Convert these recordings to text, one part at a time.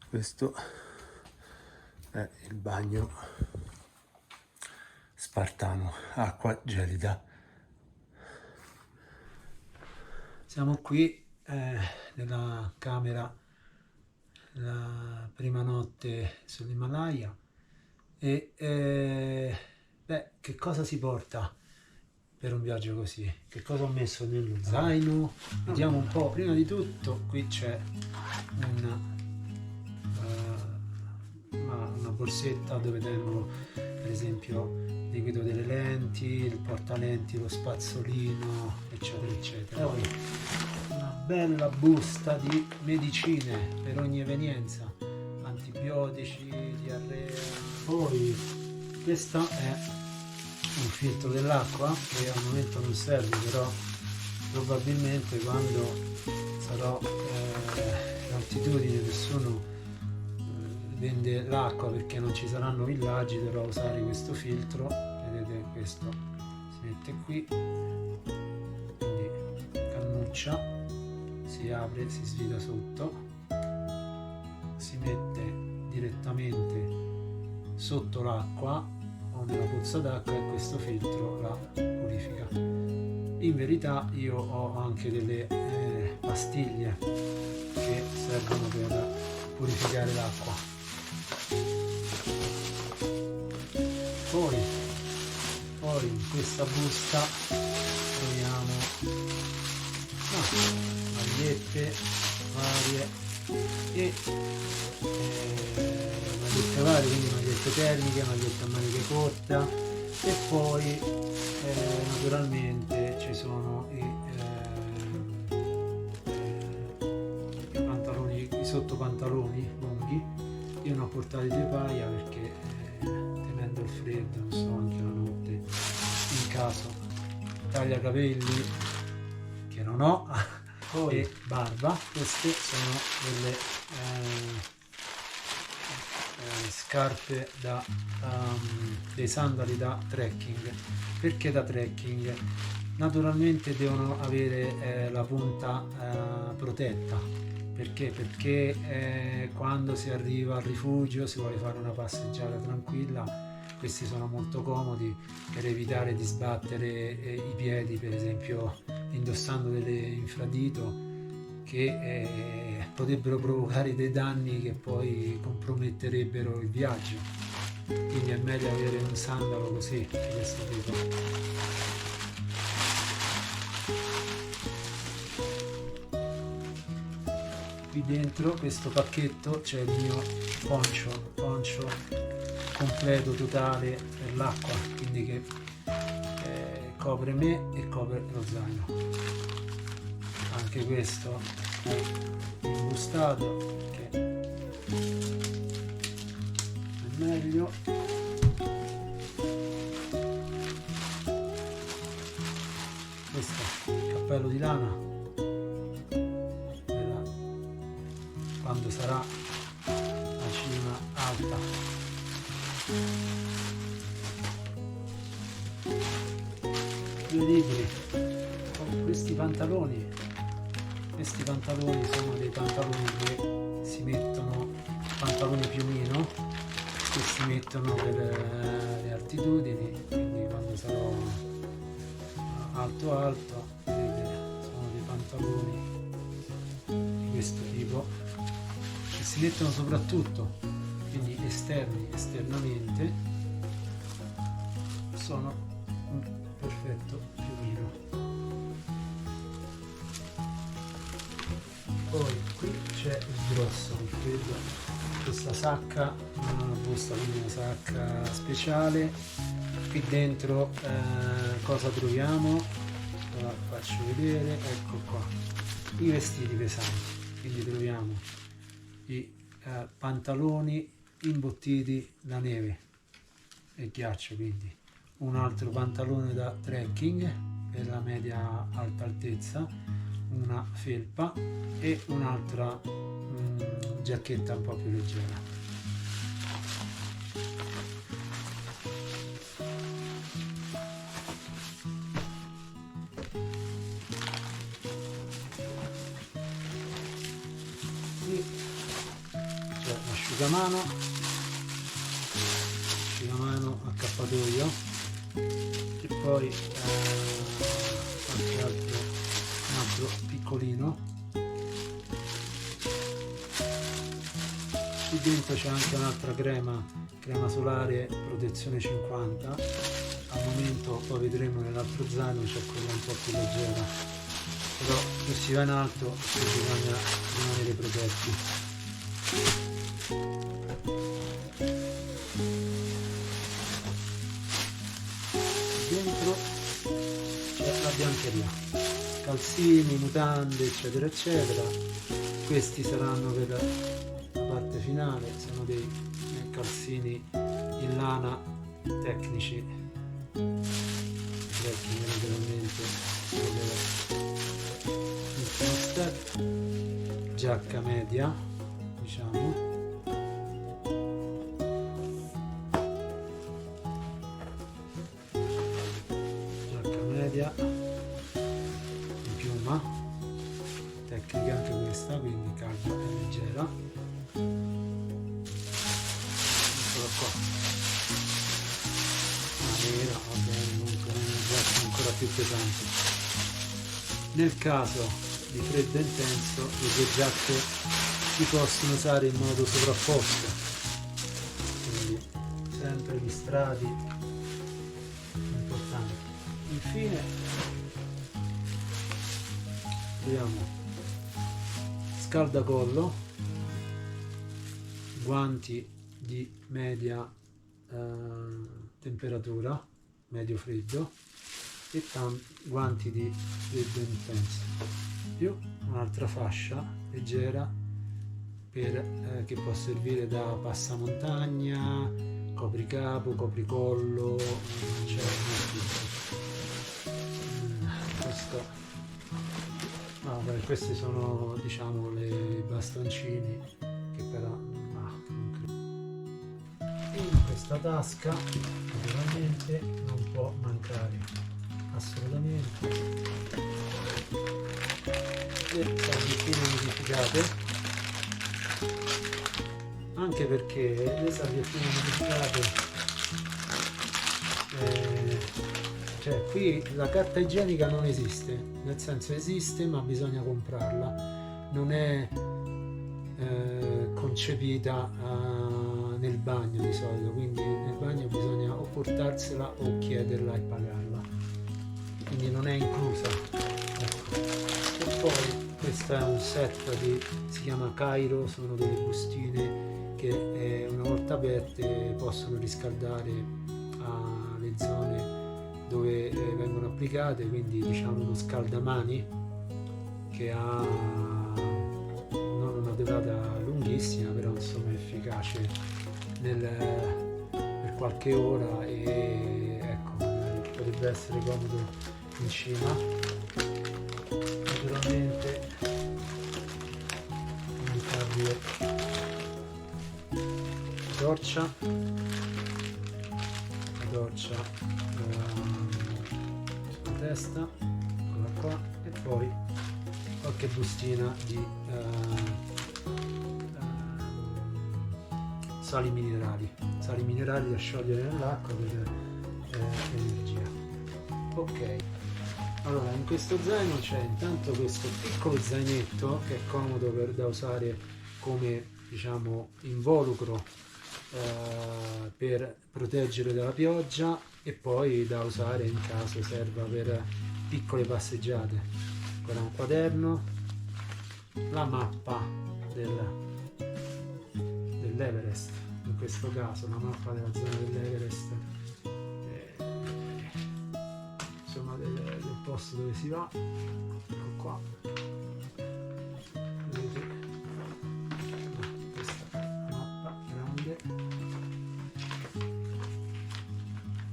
Questo è il bagno spartano, acqua gelida. Siamo qui nella camera, la prima notte sull'Himalaya e che cosa si porta per un viaggio così? Che cosa ho messo nello zaino? Vediamo un po'. Prima di tutto qui c'è una borsetta dove tengo per esempio il liquido delle lenti, il portalenti, lo spazzolino, eccetera eccetera. Poi una bella busta di medicine per ogni evenienza, antibiotici, diarrea. Poi questo è un filtro dell'acqua che al momento non serve, però probabilmente quando sarò in altitudine, nessuno vende l'acqua perché non ci saranno villaggi, dovrò usare questo filtro. Vedete, questo si mette qui, quindi cannuccia, si apre, si svita sotto, si mette direttamente sotto l'acqua o nella pozza d'acqua e questo filtro la purifica. In verità io ho anche delle pastiglie che servono per purificare l'acqua. Poi in questa busta troviamo magliette varie e magliette varie, quindi magliette termiche, magliette a maniche corta, e poi naturalmente ci sono i pantaloni, i sottopantaloni lunghi. Io ne ho portati 2 paia perché temendo il freddo, non so, anche la notte, in caso tagliacapelli che non ho, poi e barba. Queste sono delle scarpe da dei sandali da trekking. Perché da trekking? Naturalmente devono avere la punta protetta. Perché? Perché quando si arriva al rifugio, si vuole fare una passeggiata tranquilla, questi sono molto comodi per evitare di sbattere i piedi, per esempio indossando delle infradito che potrebbero provocare dei danni che poi comprometterebbero il viaggio. Quindi è meglio avere un sandalo così, di questo tipo. Qui dentro questo pacchetto c'è il mio poncho completo, totale per l'acqua, quindi che copre me e copre lo zaino. Anche questo è imbustato, che è meglio. Questo è il cappello di lana quando sarà la cima alta. Due libri. Questi pantaloni sono dei pantaloni che si mettono, pantaloni piumino, che si mettono per le altitudini, quindi quando sarò alto, vedete, sono dei pantaloni di questo tipo, si mettono soprattutto, quindi esternamente, sono un perfetto piumino. Poi qui c'è il grosso, questa sacca, una busta, quindi una sacca speciale. Qui dentro cosa troviamo? La faccio vedere, ecco qua, i vestiti pesanti, quindi troviamo i pantaloni imbottiti da neve e ghiaccio, quindi un altro pantalone da trekking per la media alta altezza, una felpa e un'altra giacchetta un po' più leggera. asciugamano, accappatoio, e poi qualche altro, un altro piccolino. Qui dentro c'è anche un'altra crema solare protezione 50. Al momento, poi vedremo nell'altro zaino, c'è quella un po' più leggera, però se si va in alto bisogna rimanere protetti. Dentro c'è la biancheria, calzini, mutande, eccetera eccetera. Questi saranno per la parte finale, sono dei calzini in lana tecnici naturalmente. L'ultimo step, giacca media, diciamo, giacca media in piuma, tecnica anche questa, quindi calda e leggera. Eccola qua, nera, va bene, comunque una giacca ancora più pesante. Nel caso di freddo intenso le due giacche si possono usare in modo sovrapposto, quindi sempre gli strati importanti. Infine abbiamo scaldacollo, guanti di media temperatura, medio freddo, e guanti di freddo intenso, più un'altra fascia leggera che può servire da passamontagna, copricapo, copricollo, questi sono, diciamo, i bastoncini che però in questa tasca naturalmente non può mancare assolutamente le salviettine modificate, anche perché le salviettine modificate cioè qui la carta igienica non esiste, nel senso esiste ma bisogna comprarla, non è concepita nel bagno di solito, quindi nel bagno bisogna o portarsela o chiederla e pagarla, quindi non è inclusa, ecco. E poi questo è un set si chiama Cairo, sono delle bustine che una volta aperte possono riscaldare le zone dove vengono applicate, quindi diciamo uno scaldamani che ha non una durata lunghissima, però insomma è efficace per qualche ora, e ecco, magari potrebbe essere comodo in cima. Naturalmente indicarvi torcia sulla testa, eccola qua, e poi qualche bustina di sali minerali da sciogliere nell'acqua per energia. Ok, allora in questo zaino c'è intanto questo piccolo zainetto che è comodo da usare come, diciamo, involucro per proteggere dalla pioggia, e poi da usare in caso serva per piccole passeggiate. Ancora un quaderno, la mappa dell'Everest, in questo caso la mappa della zona dell'Everest, insomma del posto dove si va. Ecco qua, vedete, questa è la mappa grande,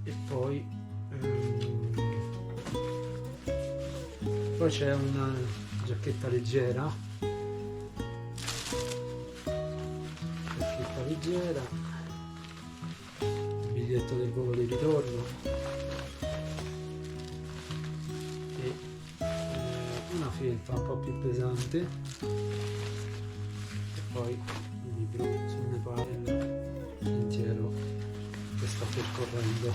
e poi c'è una giacchetta leggera, il biglietto del volo di ritorno e una felpa un po' più pesante, e poi il libro sul Nepal, il sentiero che sto percorrendo.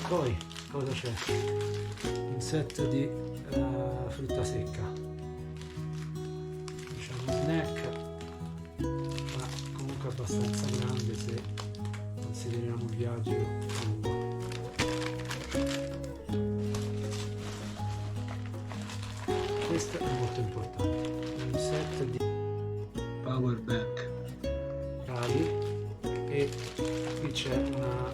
Poi cosa c'è? Un set di frutta secca, diciamo snack, ma comunque abbastanza grande se consideriamo il viaggio lungo. Questo è molto importante, è un set di power bank cari, e qui c'è una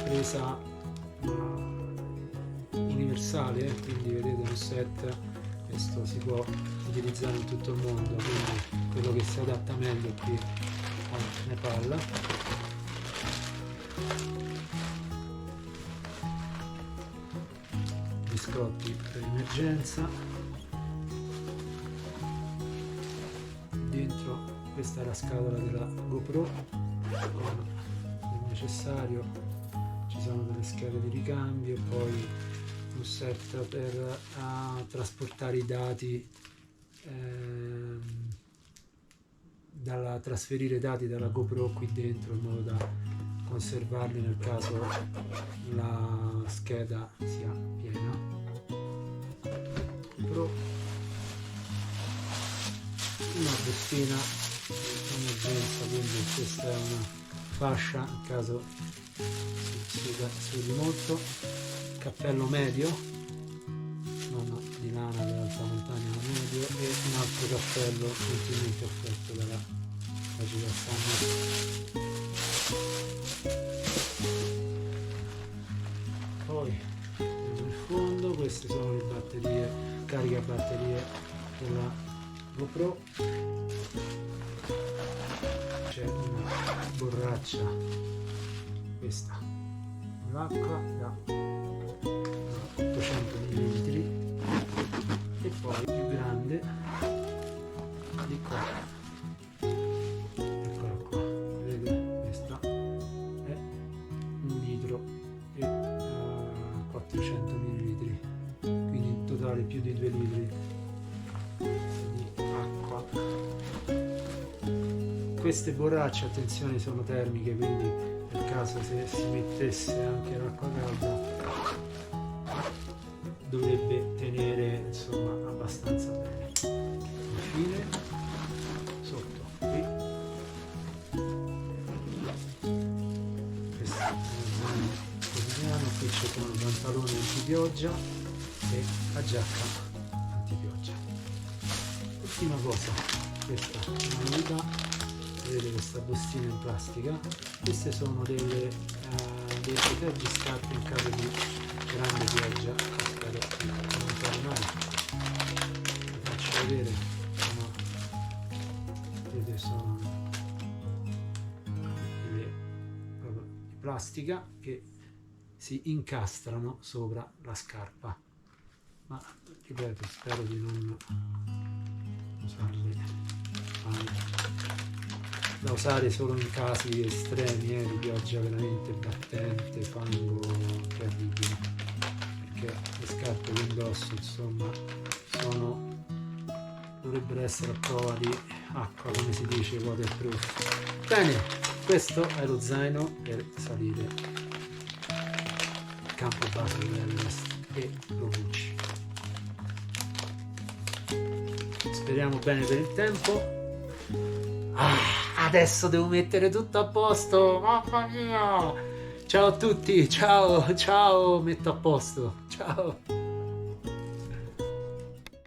presa universale, quindi vedete un set, questo si può utilizzare in tutto il mondo, quindi quello che si adatta meglio qui al Nepal. Biscotti per emergenza. Dentro questa è la scatola della GoPro con il necessario, ci sono delle schede di ricambio, poi un set per trasportare i dati, trasferire i dati dalla GoPro qui dentro in modo da conservarli nel caso la scheda sia piena. GoPro, una bustina di emergenza, quindi questa è una fascia in caso sudi molto, cappello medio, non di lana dell'alta montagna ma medio, e un altro cappello gentilmente offerto dalla Agile Summer. Poi nel fondo queste sono le batterie, carica batterie della GoPro. C'è una borraccia, questa l'acqua da 800 ml, e poi più grande di qua, eccola qua, vedete, questa è 1 litro e 400 ml, quindi in totale più di 2 litri di acqua. Queste borracce, attenzione, sono termiche, quindi nel caso se si mettesse anche l'acqua calda dovrebbe tenere insomma abbastanza bene. Infine sotto qui questo è il zaino quotidiano, qui c'è con il pantalone antipioggia e la giacca antipioggia. Ultima cosa, questa è una novità. Vedete questa bustina in plastica, queste sono dei proteggi scarpe in caso di grande pioggia, spero di non fare male. Vi faccio vedere, vedete, sono proprio di plastica che si incastrano sopra la scarpa, ma ripeto, spero di non usarli mai, da usare solo in casi estremi, di pioggia veramente battente, fango terribile, perché le scarpe che indosso insomma dovrebbero essere a prova di acqua, come si dice, waterproof. Bene, questo è lo zaino per salire il campo base dell'Everest e lo Gucci. Speriamo bene per il tempo. Adesso devo mettere tutto a posto, mamma mia! Ciao a tutti, ciao, metto a posto, ciao!